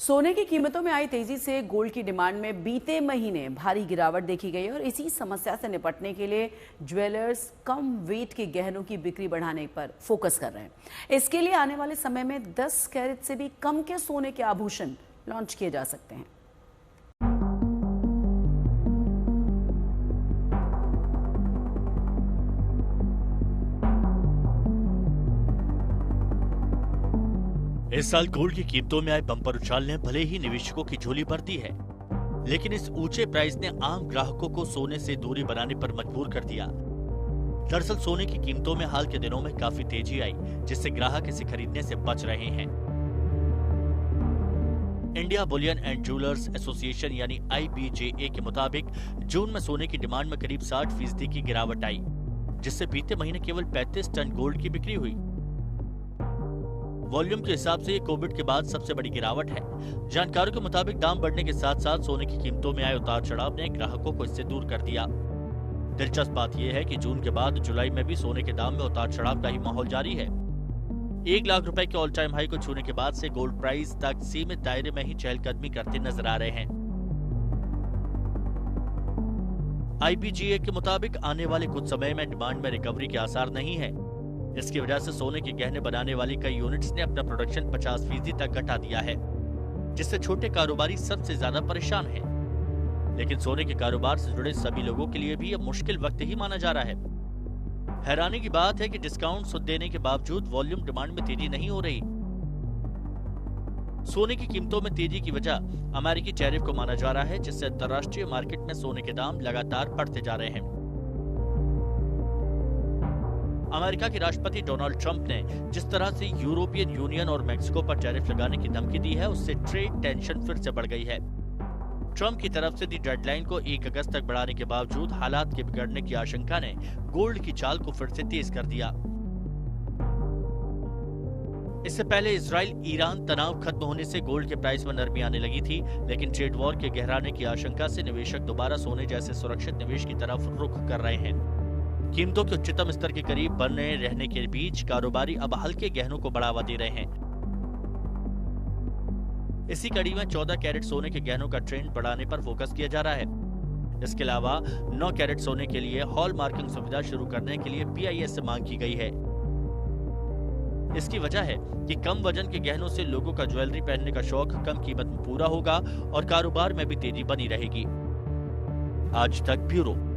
सोने की कीमतों में आई तेजी से गोल्ड की डिमांड में बीते महीने भारी गिरावट देखी गई और इसी समस्या से निपटने के लिए ज्वेलर्स कम वेट के गहनों की बिक्री बढ़ाने पर फोकस कर रहे हैं। इसके लिए आने वाले समय में 10 कैरेट से भी कम के सोने के आभूषण लॉन्च किए जा सकते हैं। इस साल गोल्ड की कीमतों में आए बम्पर उछाल ने भले ही निवेशकों की झोली भर दी है, लेकिन इस ऊंचे प्राइस ने आम ग्राहकों को सोने से दूरी बनाने पर मजबूर कर दिया। दरअसल सोने की कीमतों में हाल के दिनों में काफी तेजी आई, जिससे ग्राहक इसे खरीदने से बच रहे हैं। India Boolean and jewellers association यानी IBJA के मुताबिक जून में सोने की डिमांड में करीब 60% की गिरावट आई, जिससे बीते महीने केवल 35 टन गोल्ड की बिक्री हुई। वॉल्यूम के हिसाब से ये कोविड के बाद सबसे बड़ी गिरावट है। जानकारों के मुताबिक दाम बढ़ने के साथ साथ सोने की कीमतों में आए उतार चढ़ाव ने ग्राहकों को इससे दूर कर दिया। दिलचस्प बात यह है कि जून के बाद जुलाई में भी सोने के दाम में उतार चढ़ाव का ही माहौल जारी है। 1 लाख रुपए के ऑल टाइम हाई को छूने के बाद से गोल्ड प्राइस तक सीमित दायरे में ही चहलकदमी करते नजर आ रहे हैं। IBJA के मुताबिक आने वाले कुछ समय में डिमांड में रिकवरी के आसार नहीं है। इसकी वजह से सोने के गहने बनाने वाली कई यूनिट्स ने अपना प्रोडक्शन 50% तक घटा दिया है, जिससे छोटे कारोबारी सबसे ज्यादा परेशान हैं। लेकिन सोने के कारोबार से जुड़े सभी लोगों के लिए भी यह मुश्किल वक्त ही माना जा रहा है। हैरानी की बात है कि डिस्काउंट देने के बावजूद वॉल्यूम डिमांड में तेजी नहीं हो रही। सोने की कीमतों में तेजी की वजह अमेरिकी टैरिफ को माना जा रहा है, जिससे अंतर्राष्ट्रीय मार्केट में सोने के दाम लगातार बढ़ते जा रहे हैं। अमेरिका के राष्ट्रपति डोनाल्ड ट्रंप ने जिस तरह से यूरोपियन यूनियन और मेक्सिको पर टैरिफ लगाने की धमकी दी है, उससे ट्रेड टेंशन फिर से बढ़ गई है। ट्रंप की तरफ से दी डेडलाइन को 1 अगस्त तक बढ़ाने के बावजूद हालात के बिगड़ने की आशंका ने गोल्ड की चाल को फिर से तेज कर दिया। इससे पहले इजराइल ईरान तनाव खत्म होने से गोल्ड के प्राइस में नरमी आने लगी थी, लेकिन ट्रेड वॉर के गहराने की आशंका से निवेशक दोबारा सोने जैसे सुरक्षित निवेश की तरफ रुख कर रहे हैं। कीमतों के उच्चतम स्तर के करीब बने रहने के बीच कारोबारी अब हल्के गहनों को बढ़ावा दे रहे हैं। इसी कड़ी में 14 कैरेट सोने के गहनों का ट्रेंड बढ़ाने पर फोकस किया जा रहा है। इसके अलावा 9 कैरेट सोने के लिए हॉल मार्किंग सुविधा शुरू करने के लिए BIS से मांग की गई है। इसकी वजह है कि कम वजन के गहनों से लोगों का ज्वेलरी पहनने का शौक कम कीमत में पूरा होगा और कारोबार में भी तेजी बनी रहेगी। आज तक ब्यूरो।